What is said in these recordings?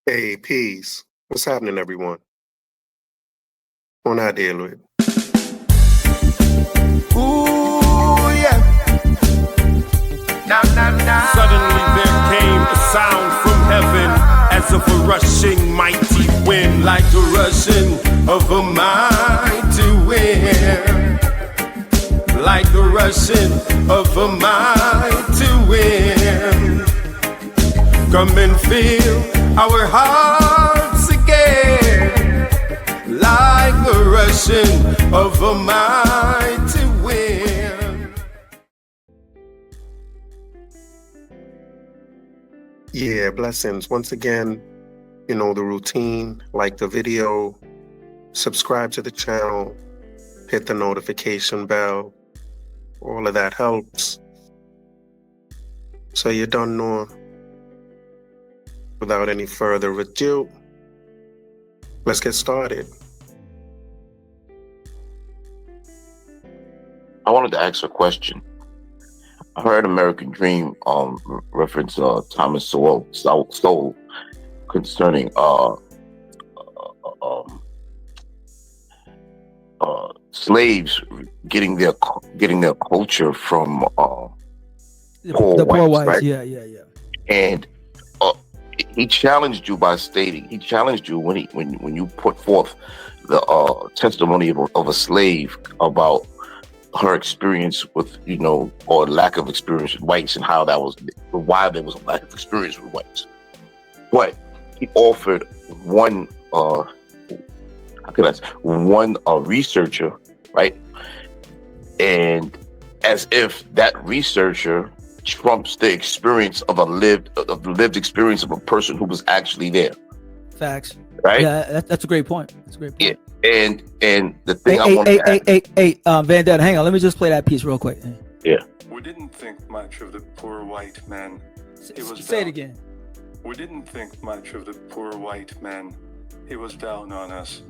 Hey, peace. What's happening, everyone? On our deal with. Ooh, yeah. Nah, nah, nah. Suddenly there came a sound from heaven, as of a rushing mighty wind, like the rushing of a mighty wind, like the rushing of a mighty wind. Come and fill our hearts again, like the rushing of a mighty wind. Yeah, blessings. Once again, you know the routine, like the video, subscribe to the channel, hit the notification bell. All of that helps. So you don't know. Without any further ado, let's get started. I wanted to ask a question. I heard American Dream reference Thomas Sowell concerning slaves getting their culture from poor poor whites, right? yeah. And he challenged you by stating, he challenged you when you put forth the testimony of a slave about her experience with, or lack of experience with whites, and how that was, why there was a lack of experience with whites. But he offered one researcher, right? And as if that researcher trumps the experience of the lived experience of a person who was actually there. Facts. Right? Yeah, that's a great point. That's a great point. Yeah. And the thing Hey, Van Dad, hang on. Let me just play that piece real quick. Yeah. We didn't think much of the poor white man. Say it again. We didn't think much of the poor white man. He was down on us.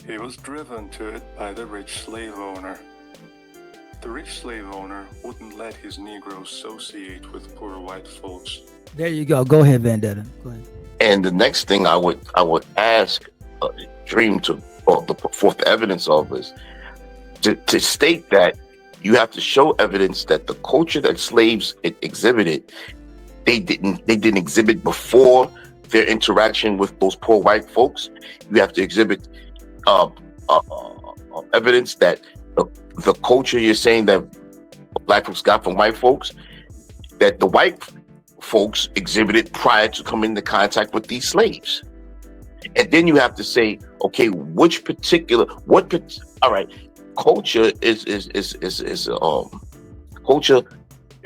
He was driven to it by the rich slave owner. The rich slave owner wouldn't let his Negroes associate with poor white folks. There you go. Go ahead, Vendetta. Go ahead. And the next thing I would ask Dream to put forth the evidence of is to state that you have to show evidence that the culture that slaves exhibited, they didn't exhibit before their interaction with those poor white folks. You have to exhibit evidence that the culture you're saying that black folks got from white folks, that the white folks exhibited prior to coming into contact with these slaves. And then you have to say, okay, all right, culture culture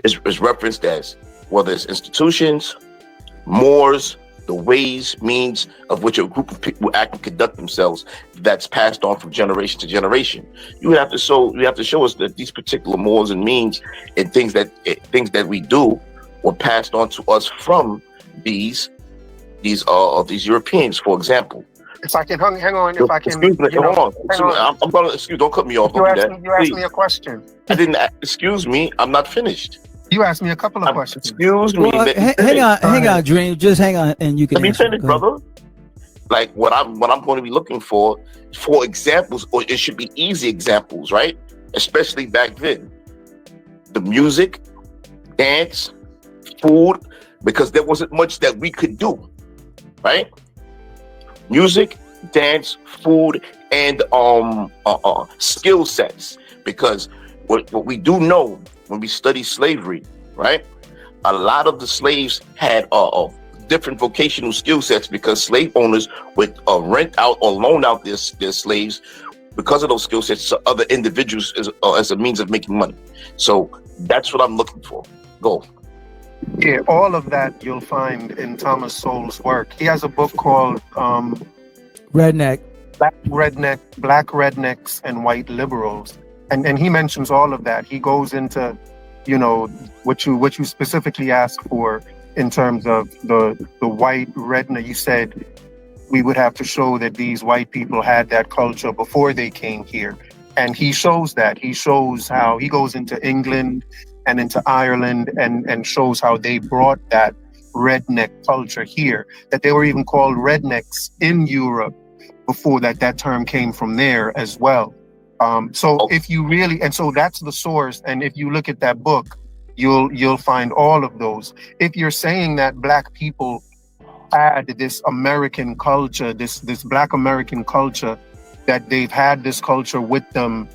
is referenced as whether it's institutions, mores, the ways, means of which a group of people act and conduct themselves, that's passed on from generation to generation. You have to show us that these particular mores and means and things that we do were passed on to us from these Europeans, for example. If I can hang on, if I can. Excuse me, hold on. I'm gonna don't cut me off. You asked me a question. I didn't. Excuse me, I'm not finished. You asked me a couple of questions. Excuse me. Well, hang on, Dream. Just hang on, and you can. Let me finish, brother. Like what I'm going to be looking for examples, or it should be easy examples, right? Especially back then, the music, dance, food, because there wasn't much that we could do, right? Music, dance, food, and skill sets. Because what we do know when we study slavery, right? A lot of the slaves had different vocational skill sets, because slave owners would rent out or loan out their slaves because of those skill sets to other individuals as a means of making money. So that's what I'm looking for. Go. Yeah, all of that you'll find in Thomas Sowell's work. He has a book called Redneck. Black Rednecks and White Liberals. And he mentions all of that. He goes into, what you specifically asked for in terms of the white redneck. You said we would have to show that these white people had that culture before they came here. And he shows that. He shows how he goes into England and into Ireland and shows how they brought that redneck culture here, that they were even called rednecks in Europe before that term came from there as well. So if you really, and so that's the source. And if you look at that book, you'll find all of those. If you're saying that black people had this American culture, this black American culture, that they've had this culture with them,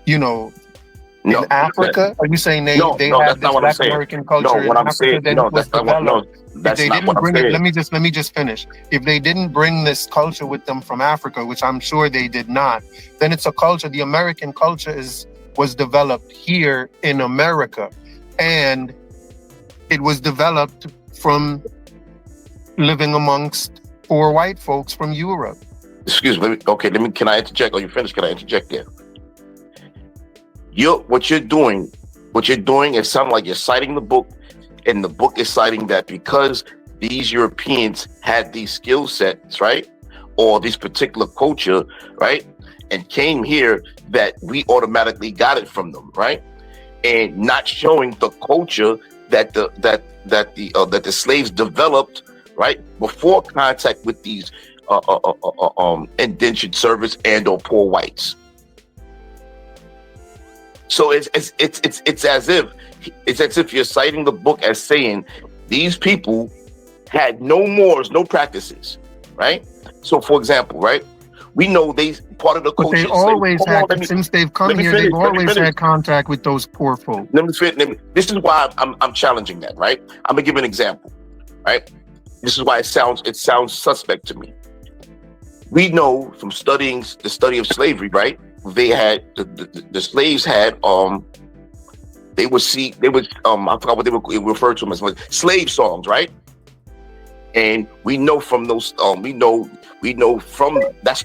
in Africa, are you saying they had this black American culture in Africa? Then it was developed. If they didn't bring it, let me just finish. If they didn't bring this culture with them from Africa, which I'm sure they did not, then it's a culture. The American culture was developed here in America, and it was developed from living amongst poor white folks from Europe. Excuse me. Okay, can I interject? Are you finished? Can I interject there? What you're doing, it sounds like you're citing the book, and the book is citing that because these Europeans had these skill sets, right? Or this particular culture, right? And came here, that we automatically got it from them, right? And not showing the culture that the slaves developed, right? Before contact with these indentured servants and or poor whites. So it's as if you're citing the book as saying these people had no mores, no practices, right? So, for example, right, we know they part of the culture. But they always had, since they've come here, they've always had contact with those poor folk. This is why I'm challenging that, right? I'm gonna give an example, right? This is why it sounds suspect to me. We know from studying the study of slavery, right? They had the slaves had I forgot what they were referred to them as slave songs, right? And we know from those we know from that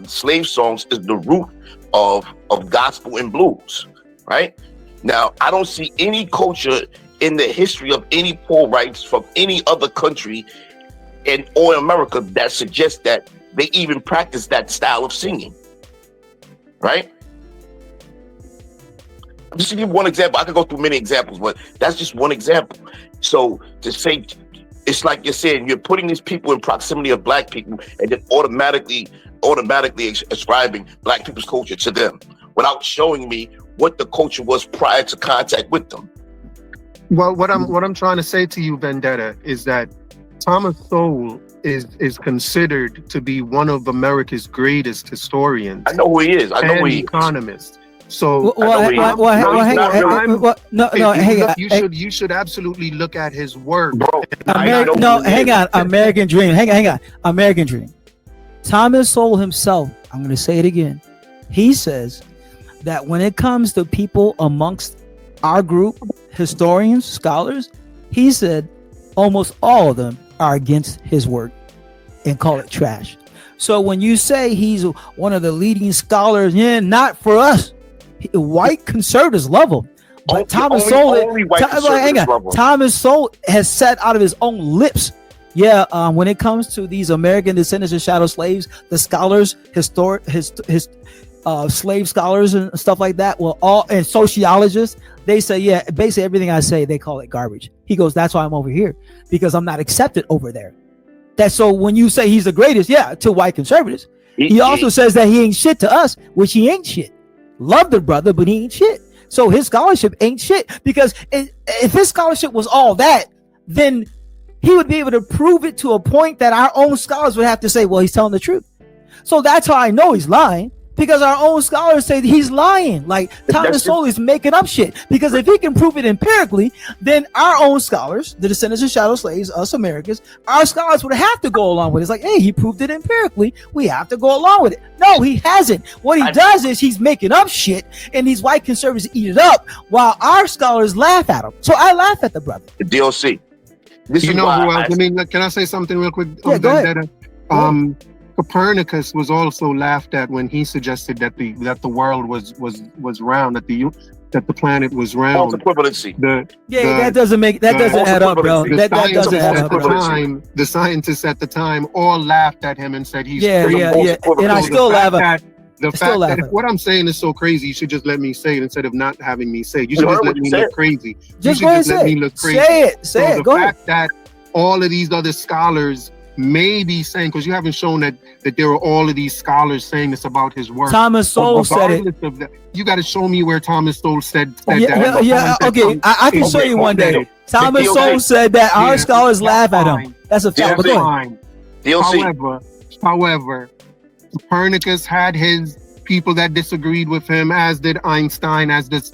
slave songs is the root of gospel and blues, right? Now I don't see any culture in the history of any poor whites from any other country or America that suggests that they even practice that style of singing. Right? Just to give one example, I could go through many examples, but that's just one example. So to say, it's like you're saying, you're putting these people in proximity of black people and then automatically ascribing black people's culture to them without showing me what the culture was prior to contact with them. Well, what I'm trying to say to you, Vendetta, is that Thomas Sowell is considered to be one of America's greatest historians. I know who he is. I know who he is. Economist. So you should absolutely look at his work, bro. Hang on. American Dream. Hang on. American Dream. Thomas Sowell himself, I'm going to say it again. He says that when it comes to people amongst our group, historians, scholars, he said almost all of them are against his work and call it trash. So when you say he's one of the leading scholars, not for us, white conservatives love him. But Thomas Sowell has said out of his own lips, when it comes to these American descendants of shadow slaves, the scholars, slave scholars and stuff like that, and sociologists, they say, basically everything I say, they call it garbage. He goes, that's why I'm over here, because I'm not accepted over there. That's so when you say he's the greatest, to white conservatives, he also says that he ain't shit to us, which he ain't shit. Love the brother, but he ain't shit. So his scholarship ain't shit, because if his scholarship was all that, then he would be able to prove it to a point that our own scholars would have to say, well, he's telling the truth. So that's how I know he's lying, because our own scholars say that he's lying. Like Thomas Sowell is making up shit, because if he can prove it empirically, then our own scholars, the descendants of shadow slaves, us Americans, our scholars would have to go along with it. It's like, hey, he proved it empirically, we have to go along with it. No, he hasn't. What he does is he's making up shit, and these white conservatives eat it up while our scholars laugh at him. So I laugh at the brother. The DOC. You know who else? Can I say something real quick? Yeah, go ahead. Copernicus was also laughed at when he suggested that the world was round, that the planet was round. False equivalency. That doesn't add up, bro. That doesn't add up. The scientists at the time all laughed at him and said he's crazy. And I still laugh at the fact that if what I'm saying is so crazy, you should just let me say it instead of not having me say it. You should just let me look crazy. Just go ahead and say it. Say it. Go ahead. The fact that all of these other scholars may be saying, because you haven't shown that there are all of these scholars saying this about his work. Thomas Sowell said it. Regardless of that, you got to show me where Thomas Sowell said Yeah, that. okay. I can show you one day. Thomas Sowell said that our scholars laugh at him. That's a fact. That's fine. However, Copernicus had his people that disagreed with him, as did Einstein, as does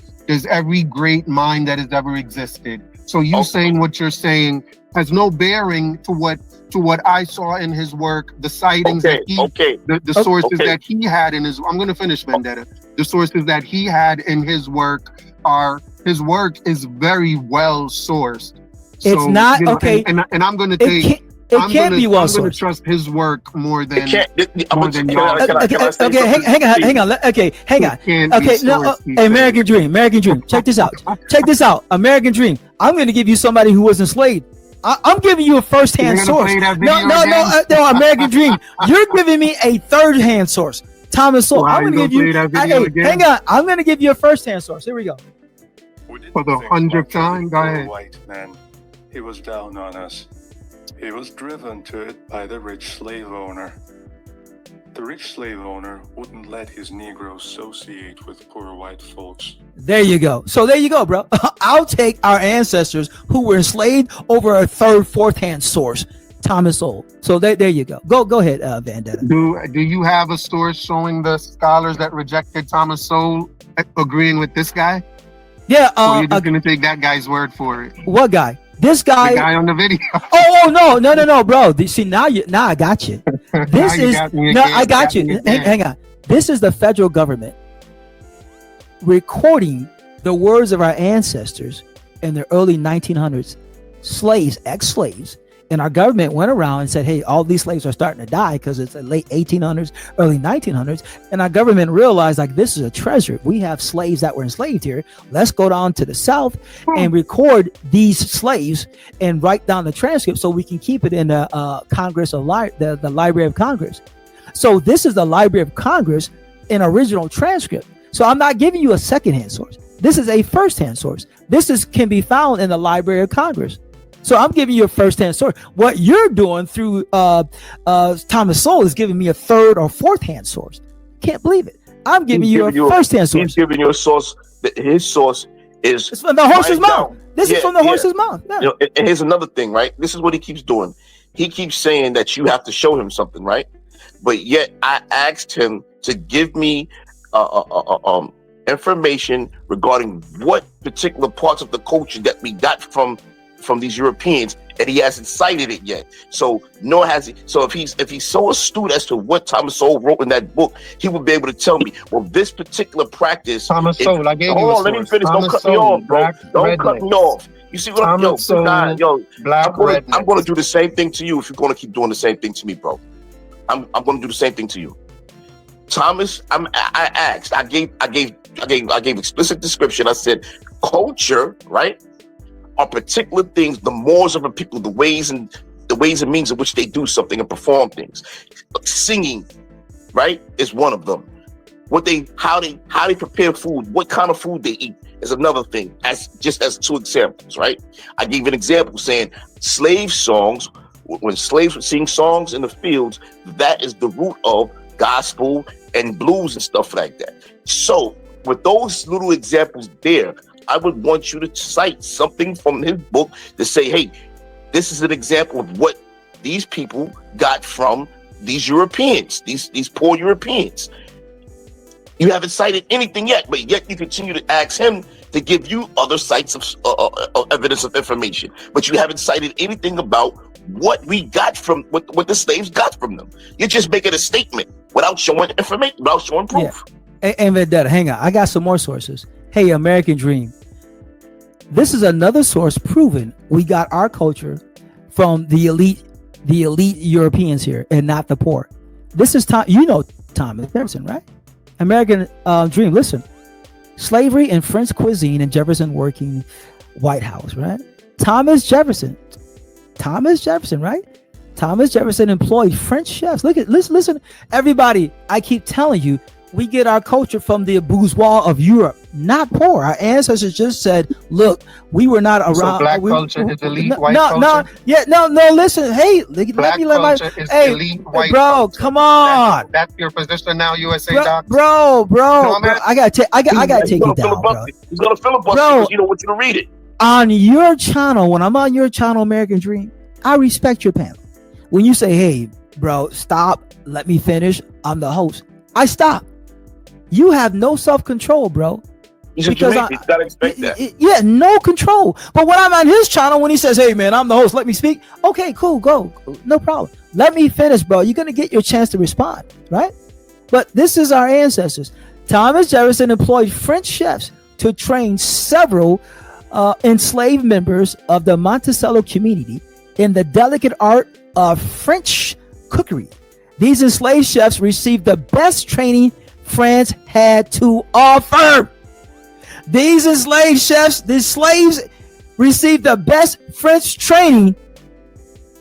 every great mind that has ever existed. So you saying what you're saying has no bearing to what I saw in his work, the sightings that he, the sources that he had in his. I'm going to finish, Vendetta. The sources that he had in his work is very well sourced. It's not okay, and I'm going to take. It can't be well sourced. I'm going to trust his work more than. Okay, hang on. Okay, hang on. Okay, no, American Dream. Check this out. American Dream. I'm going to give you somebody who was enslaved. I'm giving you a first-hand source. No, American Dream. You're giving me a third-hand source. Thomas Sowell. I'm going to give you. Hang on. I'm going to give you a first-hand source. Here we go. For the 100th time, go ahead. White man, he was down on us. He was driven to it by the rich slave owner. The rich slave owner wouldn't let his Negro associate with poor white folks. There you go. So there you go, bro. I'll take our ancestors who were enslaved over a third, fourth-hand source, Thomas Sowell. So there you go. Go ahead, Vendetta. Do you have a source showing the scholars that rejected Thomas Sowell agreeing with this guy? Yeah. Or you're just gonna take that guy's word for it? What guy? This guy. The guy on the video. Oh no, bro. See, now I got you. This is I got you. Hang on. This is the federal government recording the words of our ancestors in the early 1900s, slaves, ex-slaves. And our government went around and said, hey, all these slaves are starting to die because it's the late 1800s, early 1900s. And our government realized, like, this is a treasure. We have slaves that were enslaved here. Let's go down to the South and record these slaves and write down the transcript so we can keep it in the Congress of the Library of Congress. So this is the Library of Congress in original transcript. So I'm not giving you a secondhand source. This is a firsthand source. This can be found in the Library of Congress. So I'm giving you a first-hand source. What you're doing through Thomas Sowell is giving me a third or fourth-hand source. Can't believe it. I'm giving you a first-hand source. He's giving you a source. His source is. It's from the horse's mouth. This is from the horse's mouth. Yeah. You know, and here's another thing, right? This is what he keeps doing. He keeps saying that you have to show him something, right? But yet I asked him to give me information regarding what particular parts of the culture that we got from these Europeans, and he hasn't cited it yet. So nor has he. So if he's so astute as to what Thomas Sowell wrote in that book, he would be able to tell me, well, this particular practice. Thomas Sowell, I gave you. Hold on, let me finish. Don't cut me off, bro. Don't cut me off. You see what I'm doing? I'm going to do the same thing to you if you're going to keep doing the same thing to me, bro. I'm going to do the same thing to you. Thomas, I gave explicit description. I said culture, right? Are particular things, the mores of a people, the ways and means in which they do something and perform things. Singing, right, is one of them. How they prepare food, what kind of food they eat is another thing. As two examples, right? I gave an example saying slave songs. When slaves would sing songs in the fields, that is the root of gospel and blues and stuff like that. So with those little examples there, I would want you to cite something from his book to say, hey, this is an example of what these people got from these Europeans, these poor Europeans. You haven't cited anything yet, but yet you continue to ask him to give you other sites of evidence of information. But you haven't cited anything about what we got from what the slaves got from them. You're just making a statement without showing information, without showing proof. Yeah. And Vendetta, hang on. I got some more sources. Hey, American Dream. This is another source proving we got our culture from the elite Europeans here and not the poor. This is Thomas Jefferson, right? American Dream. Listen, slavery and French cuisine in Jefferson working White House, right? Thomas Jefferson, right? Thomas Jefferson employed French chefs. Listen, everybody. I keep telling you, we get our culture from the bourgeois of Europe. not poor. Our ancestors just said, look, we were not around. So black culture is elite white culture? No, listen. Hey, black culture is elite white bro, culture. come on. That's your position now, USA Doc? Bro, I gotta take you down, bro. He's gonna filibuster because you don't want you to read it. On your channel, when I'm on your channel, American Dream, I respect your panel. When you say, hey, bro, stop, let me finish, I'm the host, I stop. You have no self-control, bro. He's a Jamaican. You gotta expect that. Yeah, no control. But when I'm on his channel, when he says, hey, man, I'm the host, let me speak. Okay, cool, go. No problem. Let me finish, bro. You're going to get your chance to respond, right? But this is our ancestors. Thomas Jefferson employed French chefs to train several enslaved members of the Monticello community in the delicate art of French cookery. These enslaved chefs received the best training France had to offer. These enslaved chefs, these slaves, received the best French training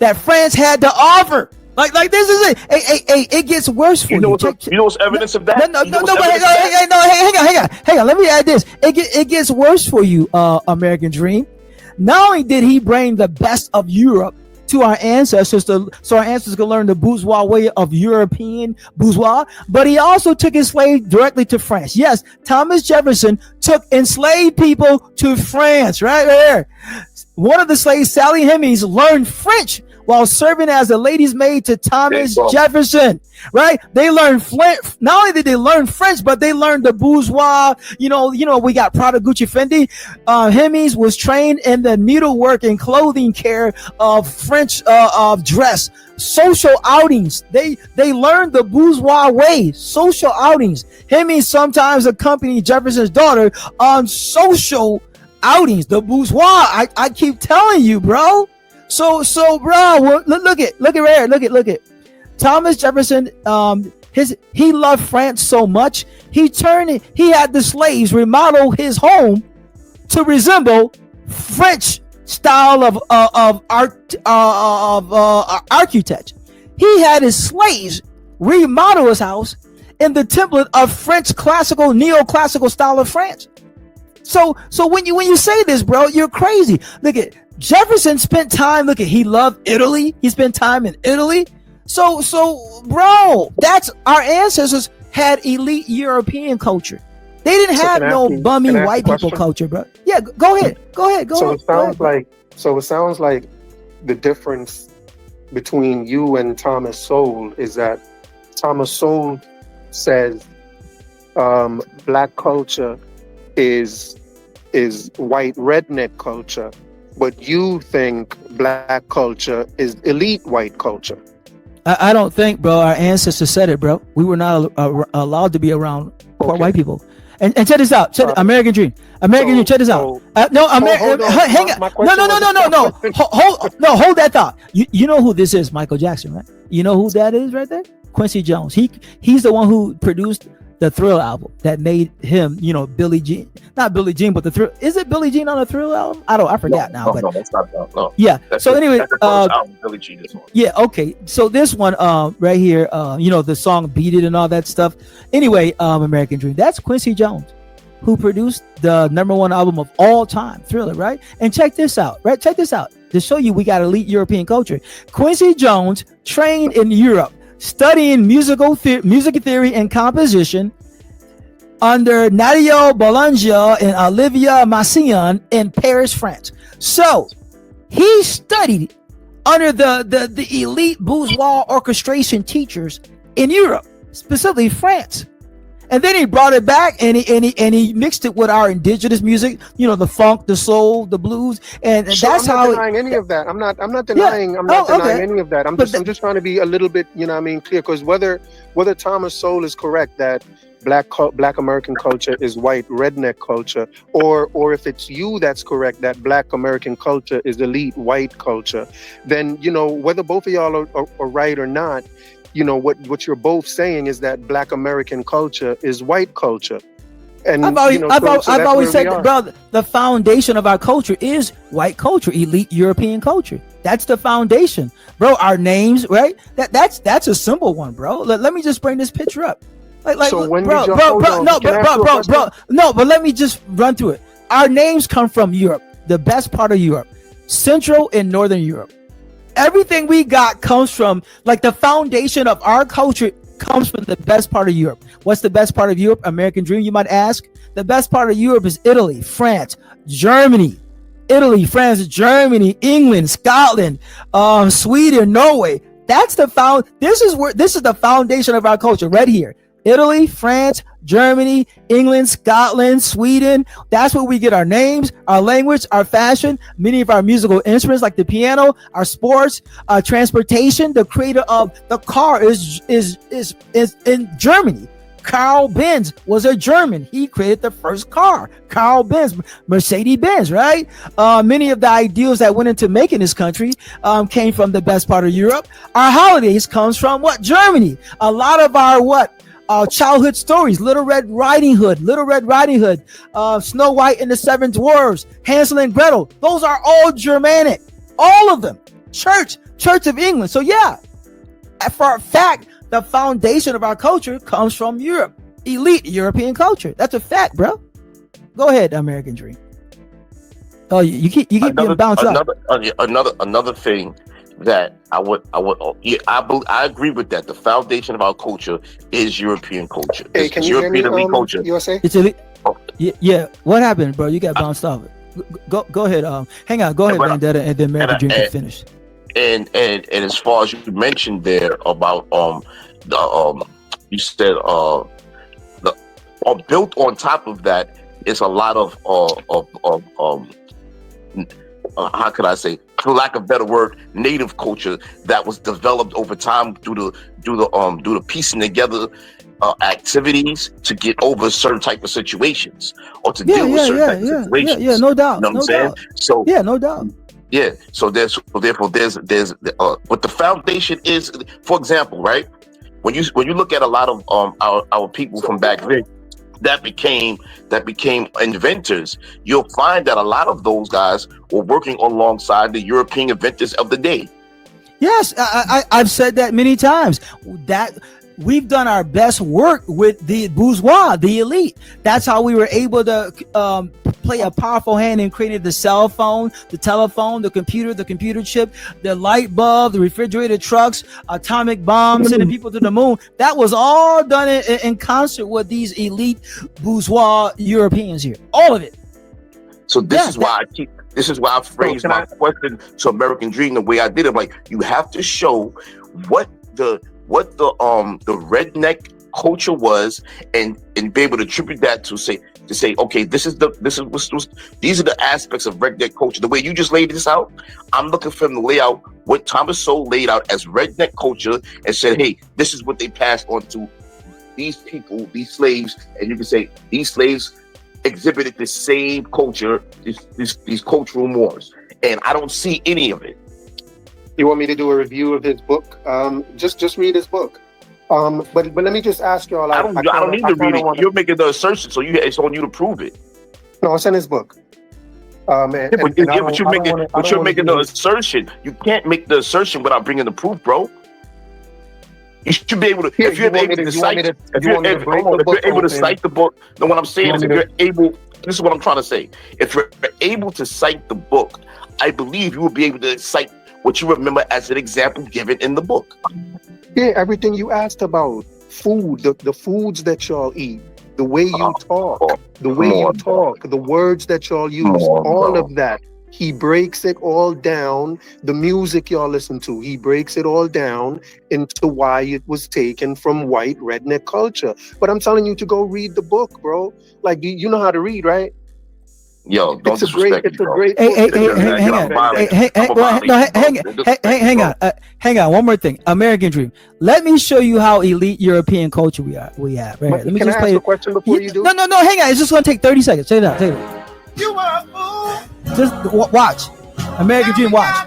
that France had to offer. Like this is it. Hey, it gets worse for you. You know what's evidence of that? Hang on. Let me add this. It gets worse for you, American Dream. Not only did he bring the best of Europe to our ancestors, so our ancestors could learn the bourgeois way of European bourgeois, but he also took enslaved directly to France. Yes, Thomas Jefferson took enslaved people to France, right there. One of the slaves, Sally Hemings, learned French while serving as a lady's maid to Thomas Jefferson, right? They learned not only did they learn French, but they learned the bourgeois, you know, we got Prada, Gucci, Fendi. Hemings was trained in the needlework and clothing care of French dress. Social outings. They learned the bourgeois way, social outings. Hemings sometimes accompanied Jefferson's daughter on social outings. The bourgeois, I keep telling you, bro. So, bro, look at right here. Thomas Jefferson, he loved France so much, he had the slaves remodel his home to resemble French style of architecture. He had his slaves remodel his house in the template of French neoclassical style of France. So when you say this, bro, you're crazy. Look at Jefferson spent time. He loved Italy. He spent time in Italy. So, bro, that's our ancestors had elite European culture. They didn't have no bummy white people culture, bro. Yeah, go ahead. So it sounds like the difference between you and Thomas Sowell is that Thomas Sowell says black culture is white redneck culture, but you think black culture is elite white culture. I don't think, bro, our ancestors said it, bro. We were not allowed to be around poor white people. And check this out. American Dream. Check this out. Hang on. No. Hold that thought. You know who this is, Michael Jackson, right? You know who that is right there? Quincy Jones. He's the one who produced the Thrill album that made him, Billie Jean. Not Billie Jean, but the Thrill. Is it Billie Jean on the Thrill album? I forgot now. No, that's not that. No. Yeah. So anyway, that's the first album Billie Jean is on. Yeah. Okay. So this one, right here, the song "Beat It" and all that stuff. Anyway, American Dream. That's Quincy Jones, who produced the #1 album of all time, Thriller, right? And check this out, right? Check this out to show you we got elite European culture. Quincy Jones trained in Europe, studying music theory and composition under Nadia Boulanger and Olivia Messiaen in Paris, France. So he studied under the elite bourgeois orchestration teachers in Europe, specifically France. And then he brought it back and he mixed it with our indigenous music, the funk, the soul, the blues, and that's how. I'm not denying any of that. I'm not denying. I'm not denying any of that. I'm just trying to be a little bit, clear. Because whether Thomas Sowell is correct that Black American culture is white redneck culture, or if it's you that's correct that Black American culture is elite white culture, then whether both of y'all are right or not. What you're both saying is that Black American culture is white culture. And I've always said, bro, the foundation of our culture is white culture, elite European culture. That's the foundation, bro. Our names, right? That's a simple one, bro. Let me just bring this picture up. Like, So when bro, did y'all- bro, hold bro, on, no, can I bro, ask you a bro, question? bro, no, but let me just run through it. Our names come from Europe, the best part of Europe, Central and Northern Europe. Everything we got comes from, like, the foundation of our culture comes from the best part of Europe. What's the best part of Europe? American Dream, you might ask. The best part of Europe is Italy, France, Germany. Italy, France, Germany, England, Scotland, Sweden, Norway. That's the this is the foundation of our culture right here. Italy, France, Germany, England, Scotland, Sweden. That's where we get our names, our language, our fashion, many of our musical instruments like the piano, our sports, transportation. The creator of the car is in Germany. Carl Benz was a German. He created the first car. Carl Benz, Mercedes-Benz, right? Many of the ideals that went into making this country came from the best part of Europe. Our holidays comes from what? Germany. A lot of our childhood stories, Little Red Riding Hood, Snow White and the Seven Dwarfs, Hansel and Gretel. Those are all Germanic. All of them. Church of England. So yeah, for a fact, the foundation of our culture comes from Europe, elite European culture. That's a fact, bro. Go ahead, American Dream. Oh, you keep being bounced up. Another thing that I agree with that. The foundation of our culture is European culture. Hey, It's can you hear me, European elite culture. USA? It's elite. Yeah. What happened, bro? You got bounced off. Go ahead. Hang on. Go ahead, Vendetta, and then American Dream can finish. And as far as you mentioned there about you said built on top of that is a lot of how could I say, for lack of a better word, native culture that was developed over time through the piecing together activities to get over certain type of situations or to deal with certain type of situations. Yeah, no doubt. You know what I'm saying? So yeah, no doubt. Yeah, so therefore there's what the foundation is. For example, right, when you look at a lot of our people from back then that became inventors, you'll find that a lot of those guys were working alongside the European inventors of the day. Yes, I've said that many times. That we've done our best work with the bourgeois, the elite. That's how we were able to play a powerful hand in creating the cell phone, the telephone, the computer chip, the light bulb, the refrigerator trucks, atomic bombs, sending people to the moon. That was all done in concert with these elite bourgeois Europeans here. All of it. So this is why I phrased my question to American Dream the way I did it. Like, you have to show what the redneck culture was and be able to attribute that to say, okay, these are the aspects of redneck culture. The way you just laid this out, I'm looking for him to lay out what Thomas Sowell laid out as redneck culture and said, hey, this is what they passed on to these people, these slaves, and you can say these slaves exhibited the same culture, these cultural mores, and I don't see any of it. You want me to do a review of his book? Just read his book. But let me just ask y'all. I don't need to read it. You're making the assertion, so it's on you to prove it. No, it's in his book. But you're making the assertion. You can't make the assertion without bringing the proof, bro. You should be able to. If you're able to cite the book, then what I'm saying is, if you're able, this is what I'm trying to say. If you're able to cite the book, I believe you will be able to cite what you remember as an example given in the book. Yeah, everything you asked about, food, the foods that y'all eat, the way you talk, the words that y'all use, all of that. He breaks it all down. The music y'all listen to, he breaks it all down into why it was taken from white redneck culture. But I'm telling you to go read the book, bro. Like, you know how to read, right? Yo, don't disrespect me, bro. Hang on. One more thing. American Dream. Let me show you how elite European culture we have. Right. Let me just play a question before you do. No. Hang on. It's just gonna take 30 seconds. Check it out. You are a fool. Just watch. American Dream. Watch.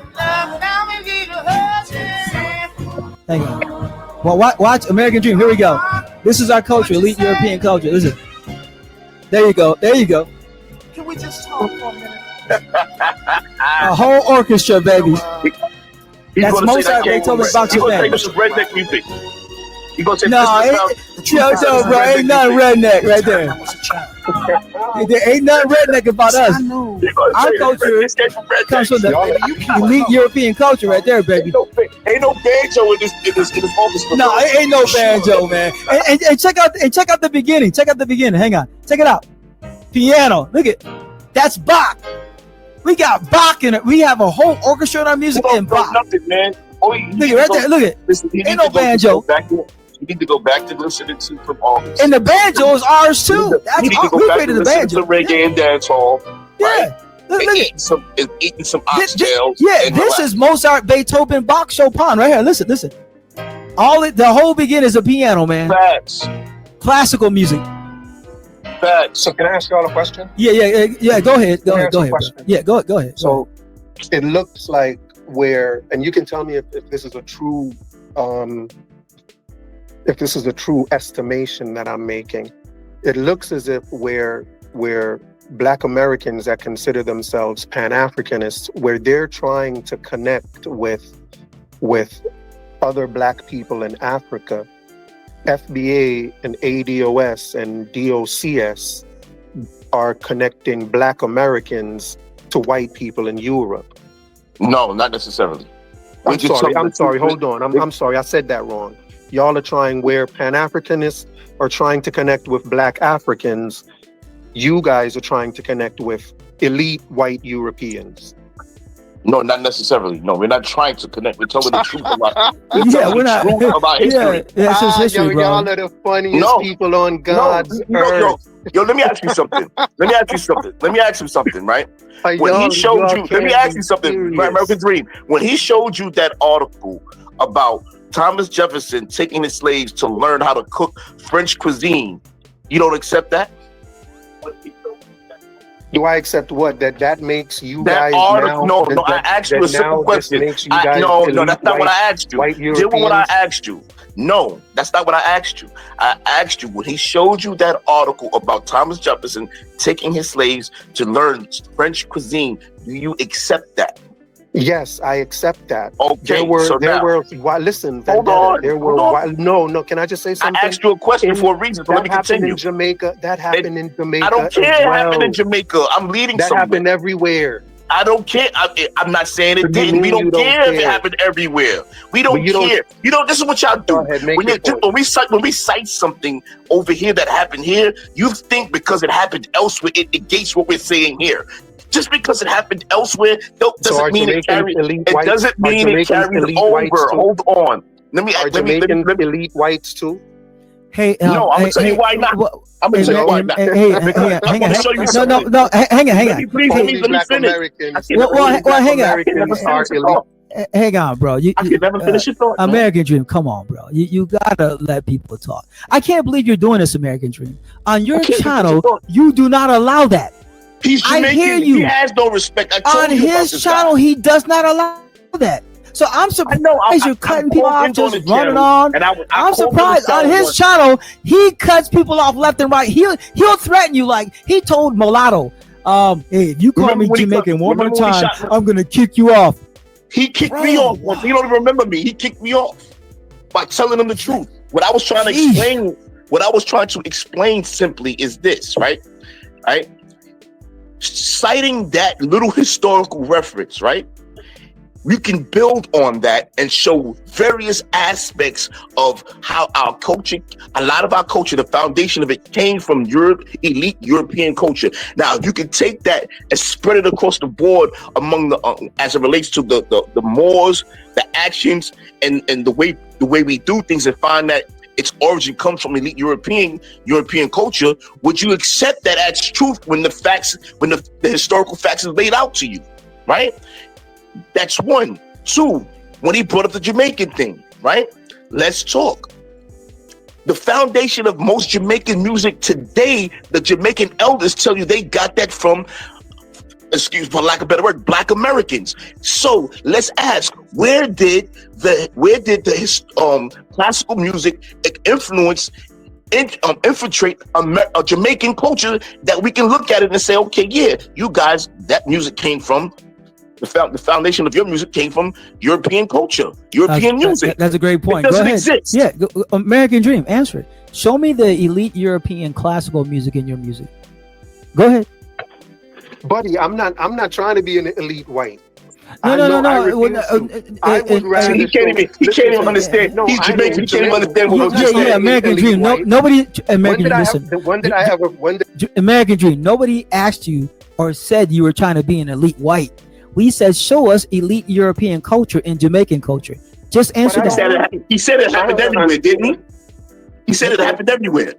Hang on. Well, watch American Dream. Here we go. This is our culture, elite European culture. Listen. There you go. Can we just talk for a minute? A whole orchestra, baby. That's Mozart, Beethoven, Bach, Redneck music. You gonna say No, bro, ain't nothing redneck right there. I was a child. There ain't nothing redneck about us. I know. Our culture comes from the elite European culture right there, baby. Ain't no banjo in this orchestra. No, it ain't no banjo, man. And check out the beginning. Check out the beginning. Hang on. Check it out. Piano. Look at that's Bach. We got Bach in it. We have a whole orchestra in our music and Bach. Nothing, man. Look at right there. Look at. Ain't no banjo. You need to go back to listening to from August. And the banjo is ours too. That's you need to go we back created to the listen banjo. to reggae and dance hall. Yeah. Right? Look eating some oxtails. This is Mozart, Beethoven, Bach, Chopin right here. Listen. The whole beginning is a piano, man. Facts. Classical music. Facts. So can I ask y'all a question? Yeah. Go ahead. Go ahead. Bro. Yeah, go ahead. So it looks like and you can tell me if this is a true estimation that I'm making. It looks as if where Black Americans that consider themselves Pan-Africanists, where they're trying to connect with other Black people in Africa, FBA and ADOS and DOCS are connecting Black Americans to white people in Europe. No, not necessarily. I'm sorry. Hold on. I'm sorry. I said that wrong. Y'all are trying where Pan-Africanists are trying to connect with Black Africans. You guys are trying to connect with elite white Europeans. No, not necessarily. No, we're not trying to connect. We're telling the truth about. We're not about history. That's just history, bro. Y'all are the funniest people on God's earth. Yo, let me ask you something. Let me ask you something, right? When he showed you, let me ask you something. American Dream. When he showed you that article about Thomas Jefferson taking his slaves to learn how to cook French cuisine, you don't accept that? Do I accept what? That makes you that guys article, now? No, I asked you a simple question. Makes you guys no, that's not what I asked you. Deal with what I asked you. No, that's not what I asked you. I asked you when he showed you that article about Thomas Jefferson taking his slaves to learn French cuisine. Do you accept that? Yes, I accept that. Okay, listen. Hold on. No. Can I just say something? I asked you a question for a reason. So let me continue. In Jamaica. That happened in Jamaica. I don't care. It happened in Jamaica. I'm leading. That happened everywhere. I don't care. I'm not saying it didn't. We don't care if it happened everywhere. We don't care. This is what y'all do. When we cite something over here that happened here, you think because it happened elsewhere, it negates what we're saying here. Just because it happened elsewhere doesn't mean it carries over. Hold on. Let me elite whites too. Hey, no, I'm gonna tell you why not. I'm gonna tell you why not. Hang on. No, hang on. Please, let me finish. Well, hang on. Hang on, bro. I can never finish your thought. American Dream, come on, bro. You gotta let people talk. I can't believe you're doing this, American Dream. On your channel, you do not allow that. He's Jamaican. I hear you. He has no respect. On his channel, he does not allow that. So I'm surprised you're cutting people off, just running on. I'm surprised on his channel, he cuts people off left and right. He'll threaten you like he told Mulatto, hey, if you call me Jamaican one more time, I'm gonna kick you off. He kicked me off once. He don't even remember me. He kicked me off by telling him the truth. What I was trying to explain simply is this, right? Right? Citing that little historical reference, right? We can build on that and show various aspects of how our culture, a lot of our culture, the foundation of it came from elite European culture. Now, you can take that and spread it across the board among the, as it relates to the mores, the actions, and the way we do things, and find that its origin comes from elite European culture. Would you accept that as truth when the historical facts is laid out to you, right? That's one. Two, when he brought up the Jamaican thing, right? Let's talk. The foundation of most Jamaican music today, the Jamaican elders tell you they got that from, excuse for lack of a better word, Black Americans. So let's ask, where did the classical music infiltrate a Jamaican culture that we can look at it and say, okay, yeah, you guys, that music came from The foundation of your music came from European culture, European music. That's a great point. It doesn't Go ahead. exist. Yeah, American Dream. Answer it. Show me the elite European classical music in your music. Go ahead. Buddy, I'm not trying to be an elite white. No. I would rather. He can't even understand. No, He's I know, Jamaican. He can't even understand what we're Yeah, saying. American Dream. No, nobody. American Dream. Listen. American Dream. Nobody asked you or said you were trying to be an elite white. We said show us elite European culture and Jamaican culture. Just answer that. He said it happened everywhere, didn't he? He said it happened everywhere.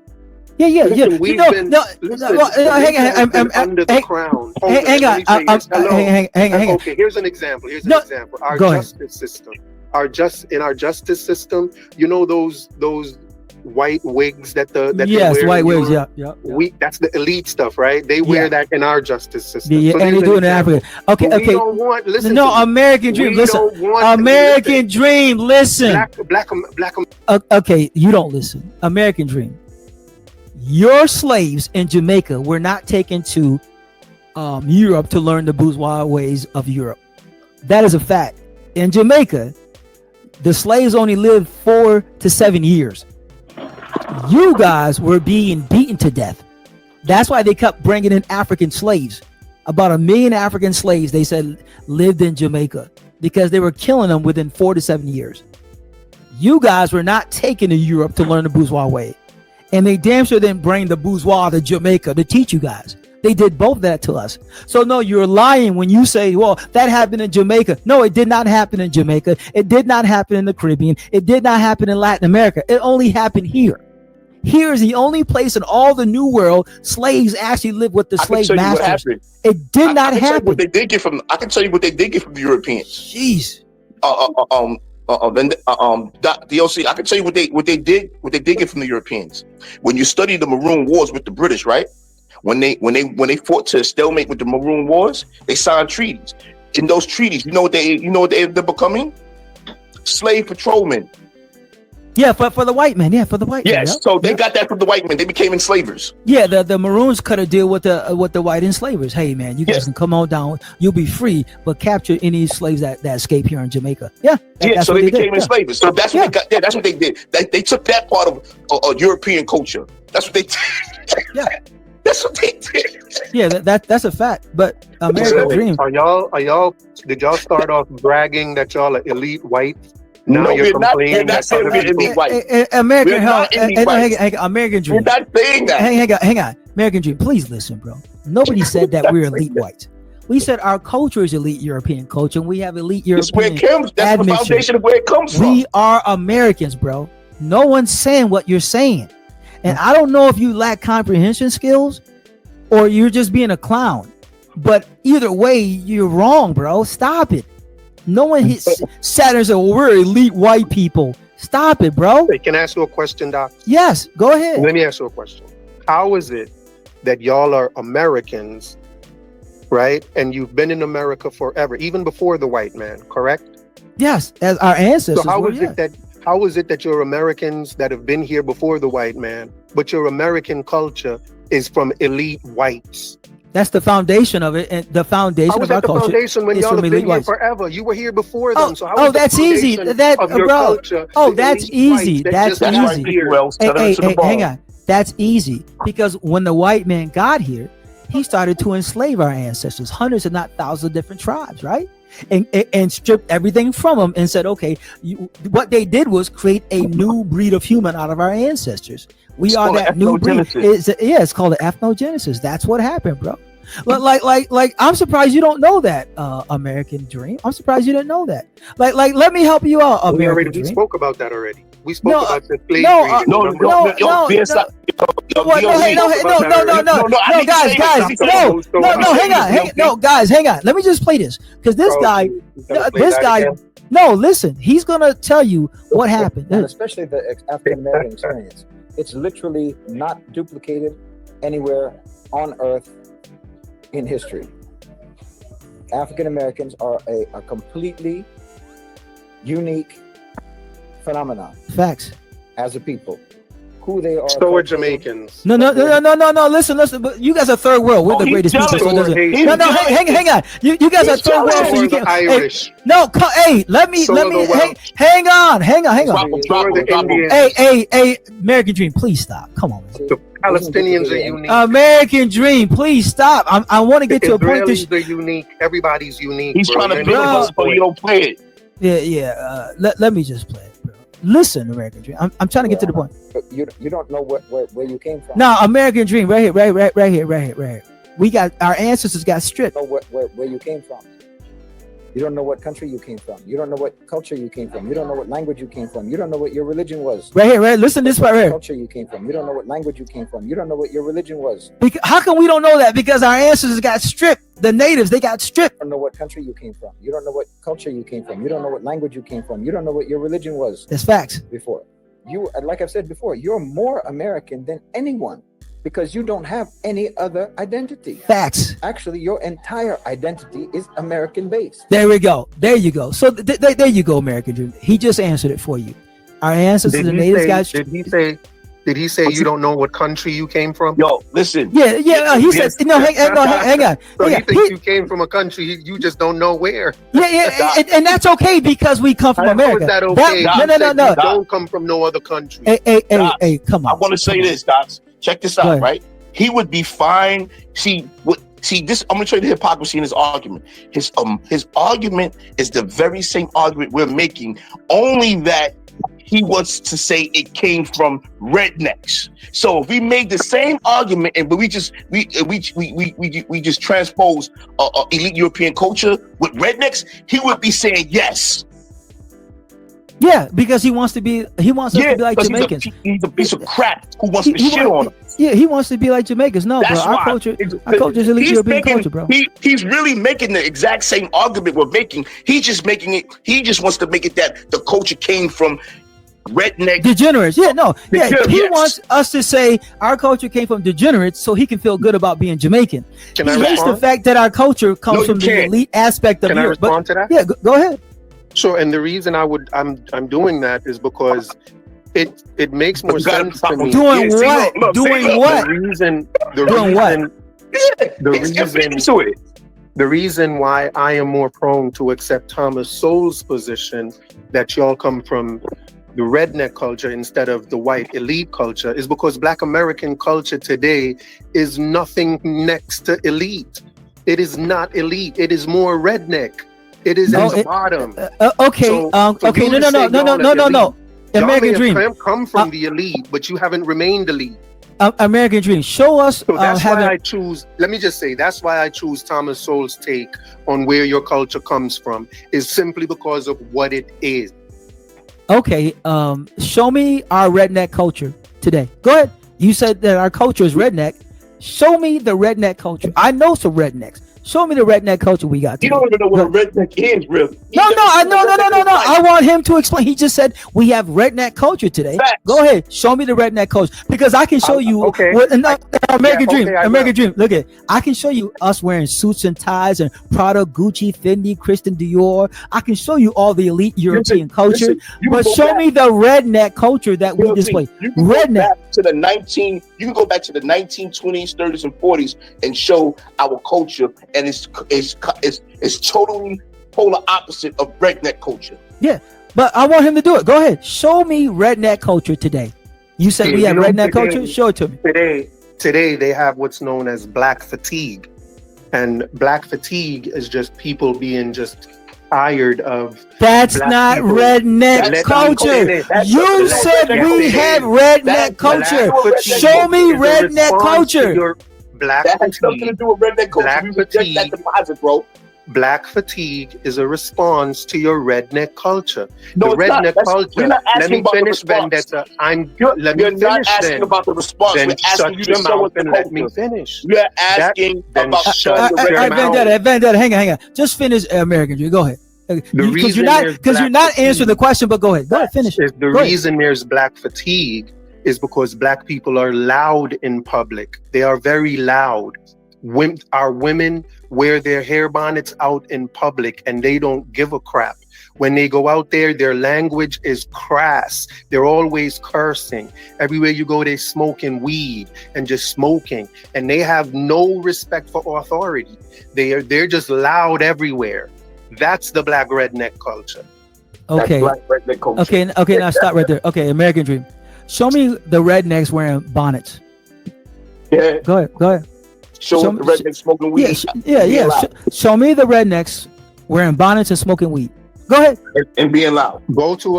Yeah. Listen, Hang on. Okay, here's an example. Our justice system. You know those white wigs that they wear white wigs. Yeah. That's the elite stuff, right? They wear that in our justice system. Yeah, so and they do it in Africa. Okay. American Dream. Listen. American Dream. Listen. Black. Okay, you don't listen. American Dream. Your slaves in Jamaica were not taken to Europe to learn the bourgeois ways of Europe. That is a fact. In Jamaica, the slaves only lived 4 to 7 years. You guys were being beaten to death. That's why they kept bringing in African slaves. About 1 million African slaves, they said, lived in Jamaica because they were killing them within 4 to 7 years. You guys were not taken to Europe to learn the bourgeois way. And they damn sure didn't bring the bourgeois to Jamaica to teach you guys. They did both that to us. So no, you're lying when you say, well, that happened in Jamaica. No, it did not happen in Jamaica. It did not happen in the Caribbean. It did not happen in Latin America. It only happened here. Here is the only place in all the New World slaves actually live with the slave masters. It did not happen. I can tell you what they did get from the Europeans. Jeez. DOC, I can tell you what they did get from the Europeans. When you study the Maroon Wars with the British, right? When they fought to stalemate with the Maroon Wars, they signed treaties. In those treaties, you know what they ended up becoming? Slave patrolmen. Yeah, for the white man. Yeah, for the white man. Yes, so they got that from the white men. They became enslavers. Yeah, the Maroons cut a deal with the white enslavers. Hey, man, you guys can come on down. You'll be free, but capture any slaves that escape here in Jamaica. Yeah. So they became enslavers. So that's what they got. Yeah, that's what they did. They took that part of European culture. That's what they did. Yeah. That's what they did. Yeah, that's a fact. But American Dream. Did y'all start off bragging that y'all are elite white? Now no, you're complaining that other people white. American Dream. We're not saying that. Hang on. American Dream, please listen, bro. Nobody said that we're elite whites. We said our culture is elite European culture, and we have elite European. That's the foundation of where it comes from. We are Americans, bro. No one's saying what you're saying. And I don't know if you lack comprehension skills or you're just being a clown. But either way, you're wrong, bro. Stop it. No one sat there and said, well, we're elite white people. Stop it, bro. Hey, can I ask you a question, Doc? Yes, go ahead. Let me ask you a question. How is it that y'all are Americans, right? And you've been in America forever, even before the white man, correct? Yes, as our ancestors. So how is it that you're Americans that have been here before the white man, but your American culture is from elite whites? That's the foundation of it, and the foundation of our culture. Foundation when y'all have been here forever. You were here before them. So that's easy. That's easy. That's easy. Hey, hang on. That's easy because when the white man got here, he started to enslave our ancestors, hundreds, if not thousands, of different tribes, right? And stripped everything from them and said, okay, what they did was create a new breed of human out of our ancestors. We are that new breed. It's called the ethnogenesis. That's what happened, bro. Like, I'm surprised you don't know that, American Dream. I'm surprised you didn't know that. Like, let me help you out, American Dream. We spoke about that already. We spoke about the slavery. Guys, hang on. Let me just play this because this guy, no, listen, he's gonna tell you what happened, and especially the African American experience. It's literally not duplicated anywhere on earth in history. African Americans are a completely unique phenomenon. Facts. As a people who they are. So are culturally. Jamaicans. No. Listen. But you guys are third world. We're Oh, the he's greatest people. jealous. So it doesn't. He's No. jealous. Hang on. You guys are He's third world. jealous. So So you are the can't. Irish. No. Let me. So are the Welsh. Hang on. Drop him, So drop are him, the drop him. Indians. Hey, American Dream, please stop. Come on, man. The Palestinians are unique. American Dream, please stop. I want to The get to a point. Israelis are unique. Everybody's unique. He's bro. trying to You're build not us, but you don't play it. Yeah. Let me just play it, bro. Listen, American Dream. I'm trying to get to the point. But you don't know where you came from. No, American Dream, right here. We got our ancestors got stripped. You don't know where you came from. You don't know what country you came from. You don't know what culture you came from. You don't know what language you came from. You don't know what your religion was. Right here. Listen to this part right here. Culture you came from. You don't know what language you came from. You don't know what your religion was. How come we don't know that? Because our ancestors got stripped. The natives, they got stripped. You don't know what country you came from. You don't know what culture you came from. You don't know what language you came from. You don't know what your religion was That's facts. before. You, like I've said before, you're more American than anyone because you don't have any other identity. Facts. Actually, your entire identity is American based. There we go. There you go. So there you go, American Dream. He just answered it for you. Our ancestors, the natives got stripped. Did he say you don't know what country you came from? Yo, listen. Yeah. He said no. Hang on. So he thinks you came from a country you just don't know where. Yeah, and that's okay because we come from How America. is that okay? No. You don't come from no other country. Hey, come on. I want to say this, Docs. Check this Go out, ahead. right? He would be fine. See this. I'm gonna show you the hypocrisy in his argument. His argument is the very same argument we're making, only that he wants to say it came from rednecks. So if we made the same argument, but we just transpose elite European culture with rednecks, he would be saying yes. Yeah, because he wants us to be like Jamaicans. He's a piece of crap who wants to shit on us. Yeah, he wants to be like Jamaicans. No, That's bro, why. our culture is elite European culture, bro. He's really making the exact same argument we're making. He just wants to make it that the culture came from redneck Degenerates. Yeah, no. Yeah, he Yes. wants us to say our culture came from degenerates so he can feel good about being Jamaican. Can He I hates the respond? fact that our culture comes No, you from the can't. elite aspect of Can I Europe. respond to that? Yeah, go ahead. Sure. And the reason I'm doing that is because it makes more sense to me. Doing Yeah, see, what? look, Doing see, look. what? The reason why I am more prone to accept Thomas Sowell's position that y'all come from the redneck culture instead of the white elite culture is because Black American culture today is nothing next to elite. It is not elite. It is more redneck. It is at the bottom. Okay. So, Okay. for you to say No. y'all are elite, American y'all may Dream. have come from the elite, but you haven't remained elite. American Dream. Show us. So that's why I choose. Let me just say that's why I choose Thomas Sowell's take on where your culture comes from is simply because of what it is. Okay. Show me our redneck culture today. Go ahead. You said that our culture is redneck. Show me the redneck culture. I know some rednecks. Show me the redneck culture we got. You don't even know what a redneck is, really. No. I want him to explain. He just said we have redneck culture today. Facts. Go ahead, show me the redneck culture because I can show you. okay. American Dream. I American Dream. Look at. I can show you us wearing suits and ties and Prada, Gucci, Fendi, Christian Dior. I can show you all the elite European culture, but show me the redneck culture that we display. You can Redneck. You can go back to the 1920s, 30s, and 40s and show our culture, and it's totally polar opposite of redneck culture. Yeah, but I want him to do it. Go ahead. Show me redneck culture today. You said we have redneck culture. Show it to me. Today they have what's known as black fatigue, and black fatigue is just people being just tired of. That's black not people. redneck culture. You said we have redneck culture. Show me redneck culture. Black That has something to fatigue. do with redneck culture. Black We reject that fatigue. deposit, bro. Black fatigue is a response to your redneck culture. No, The it's not. redneck We're culture. not Let asking me about the finish, response. Vendetta. Let You're me not finish asking then. about the response. Then We're asking you shut to your show us mouth the and let me culture. finish. We're asking then about shut showing the your redneck mouth. culture. Vendetta, hang on. Just finish American Dream. Go ahead. Because reason you're there's not black answering the question, but go ahead. Go ahead, finish. Is the Go ahead. reason there's black fatigue is because black people are loud in public. They are very loud. Our women wear their hair bonnets out in public and they don't give a crap. When they go out there, their language is crass. They're always cursing. Everywhere you go, they're smoking weed and just smoking. And they have no respect for authority. They're just loud everywhere. That's the black redneck culture. Okay. That's black redneck culture. Okay, now stop right there. Okay, American Dream. Show me the rednecks wearing bonnets. Yeah. Go ahead. Show the redneck smoking weed. Yeah. Show me the rednecks wearing bonnets and smoking weed. Go ahead. And being loud. Go to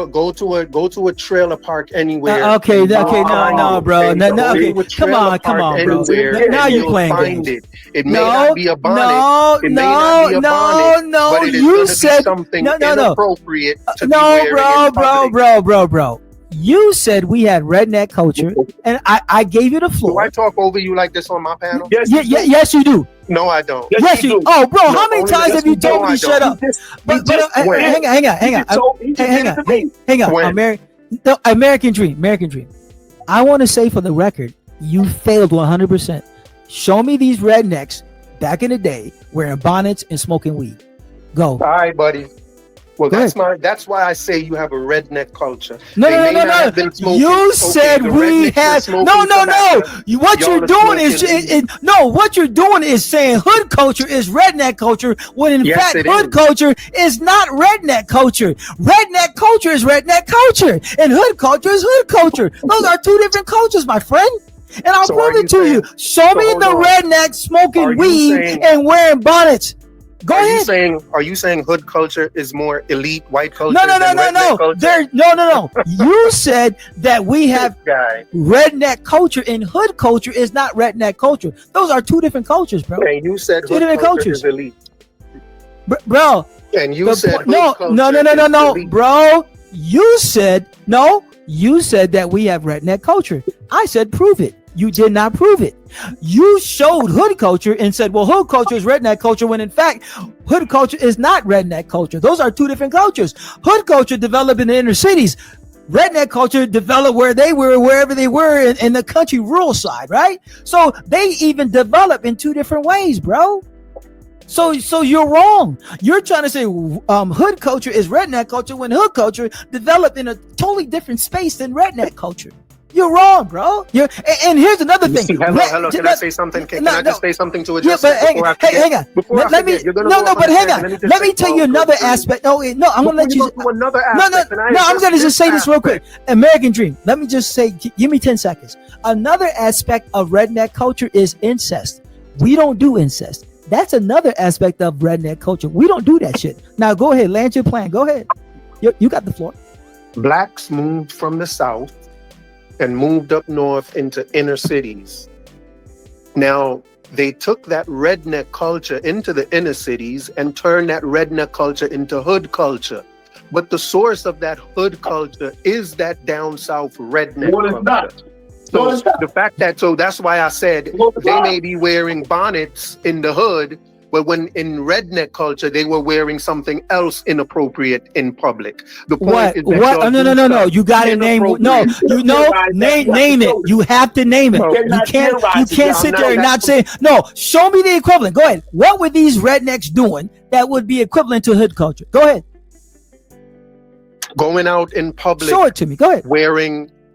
a trailer park anywhere. Okay, no, bro. No, okay. Come on, bro. Now you're playing games. It may not be a bonnet. No. But it is You said something no. inappropriate to be wearing in public. bro. You said we had redneck culture, and I gave you the Do floor. I talk over you like this on my panel? Yes, you do. No, I don't. Yes, you. Oh, bro, No, how many only times yes, have you you told don't. me to shut up? But hang on. American Dream. I want to say for the record, you failed 100%. Show me these rednecks back in the day wearing bonnets and smoking weed. Go. All right, buddy. Well, Go that's why I say you have a redneck culture. No. You said we had no. What you're doing is saying hood culture is redneck culture, when in fact hood culture is not redneck culture. Redneck culture is redneck culture, and hood culture is hood culture. Those are two different cultures, my friend. And I'll prove it to you. Show me the rednecks smoking weed and wearing bonnets. Go ahead. Are you saying hood culture is more elite white culture? No. Culture? No. You said that we have redneck culture, and hood culture is not redneck culture. Those are two different cultures, bro. And you said two different cultures. Is elite. Bro. And you said no, bro. You said no. You said that we have redneck culture. I said prove it. You did not prove it. You showed hood culture and said, well, hood culture is redneck culture, when in fact, hood culture is not redneck culture. Those are two different cultures. Hood culture developed in the inner cities. Redneck culture developed where they were, wherever they were in the country rural side, right? So they even develop in two different ways, bro. So you're wrong. You're trying to say hood culture is redneck culture, when hood culture developed in a totally different space than redneck culture. You're wrong, bro. And here's another thing. Hello. Can I say something? Can I just say something to address hang on. Let me tell you another aspect. No, I'm gonna let you. Another aspect. No. I'm gonna just say this real quick. American Dream. Let me just say. Give me 10 seconds. Another aspect of redneck culture is incest. We don't do incest. That's another aspect of redneck culture. We don't do that shit. Now go ahead, land your plan. Go ahead. You got the floor. Blacks moved from the South and moved up north into inner cities. Now, they took that redneck culture into the inner cities and turned that redneck culture into hood culture. But the source of that hood culture is that down south redneck culture. So the fact that, that's why I said they may be wearing bonnets in the hood, but when in redneck culture, they were wearing something else inappropriate in public. The point is that no. You got to name. No, name it. You have to name it. You can't sit there and not say no. Show me the equivalent. Go ahead. What were these rednecks doing that would be equivalent to hood culture? Go ahead. Going out in public. Show it to me. Go ahead.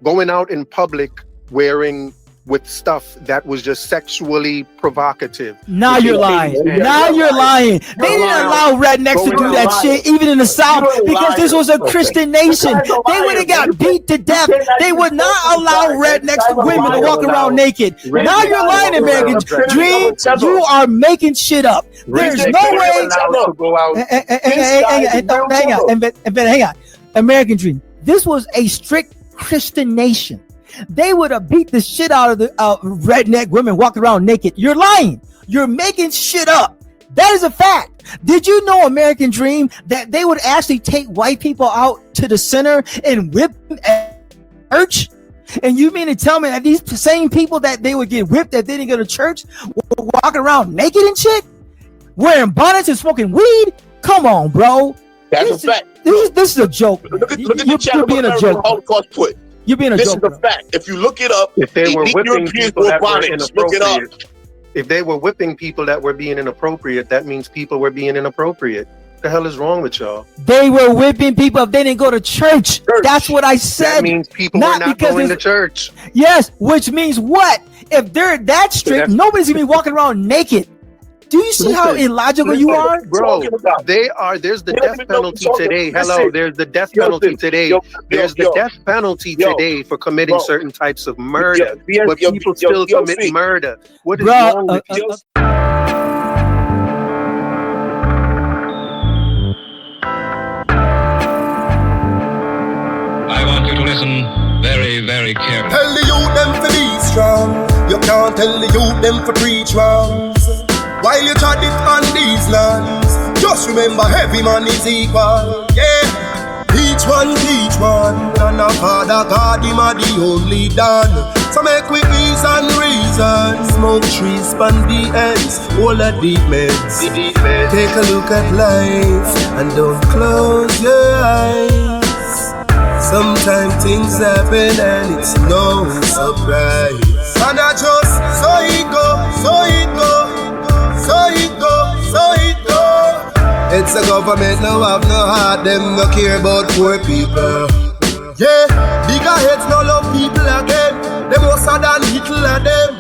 Going out in public wearing with stuff that was just sexually provocative. Now you're lying. They didn't allow rednecks to do that shit, even in the South, because this was a Christian nation. They would have got beat to death. They would not allow rednecks to women to walk around naked. Now you're lying, American Dream. You are making shit up. There's no way. Hang on. American Dream. This was a strict Christian nation. They would have beat the shit out of the redneck women walking around naked. You're lying. You're making shit up. That is a fact. Did you know, American Dream, that they would actually take white people out to the center and whip them at church? And you mean to tell me that these same people that they would get whipped that they didn't go to church were walking around naked and shit? Wearing bonnets and smoking weed? Come on, bro. That's a fact. This is a joke. You're being a joke. You're being a joke. This is a fact. If you look it up, if they were whipping people that were look it up. If they were whipping people that were being inappropriate, that means people were being inappropriate. The hell is wrong with y'all? They were whipping people if they didn't go to church. That's what I said. That means people were not going to church. Yes, which means what? If they're that strict, nobody's gonna be walking around naked. Do you see how illogical you are? Bro, they are. There's the death penalty today. Hello, there's the death penalty today. There's the death penalty today for committing certain types of murder. But people still commit murder. What is wrong with you? I want you to listen very, very carefully. Tell the youth them to be strong. You can't tell the youth them to preach wrongs. While you try it on these lands, just remember every man is equal. Yeah, each one teach one, and our Father God him are the only done. So make we reason, smoke trees, span the ends, all the deep meds. Take a look at life and don't close your eyes. Sometimes things happen and it's no surprise. And I just so it go, so it go. So it go, so it go. It's a government no have no heart, them no care about poor people. Yeah, bigger heads no love people again. Them more sad than Hitler them.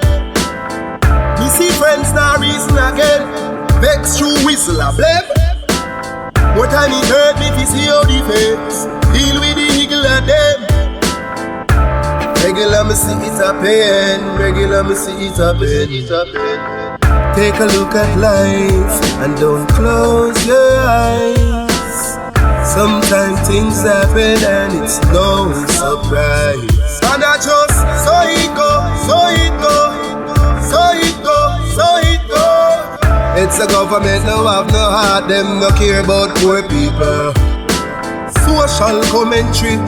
Me see friends now reason again. Vex through whistle a blame. More time it hurt me if see how the face. Deal with the eagle of them. Regular me see it a pain. Regular me see it a pain. Take a look at life and don't close your eyes. Sometimes things happen and it's no surprise. And I just so it go, so it go, so it go, so it go. It's a government no have no heart, them no care about poor people. Social commentary.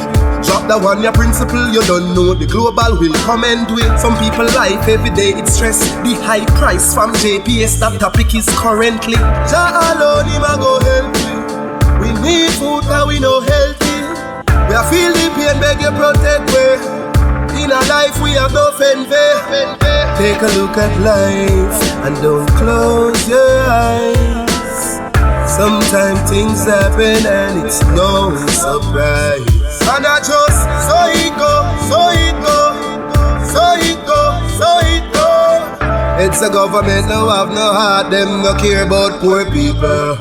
Drop the one, your principle, you don't know. The global will come and do it. Some people life every day, it's stress. The high price from JPS, that topic is currently. Jah alone, him a go help you. We need food, and we no healthy. We are feel the pain, beg you protect we. In our life, we have no fenve. Take a look at life, and don't close your eyes. Sometimes things happen, and it's no surprise. And I just so it go, so it go, so it go, so it go. It's a government no have no heart, them no care about poor people.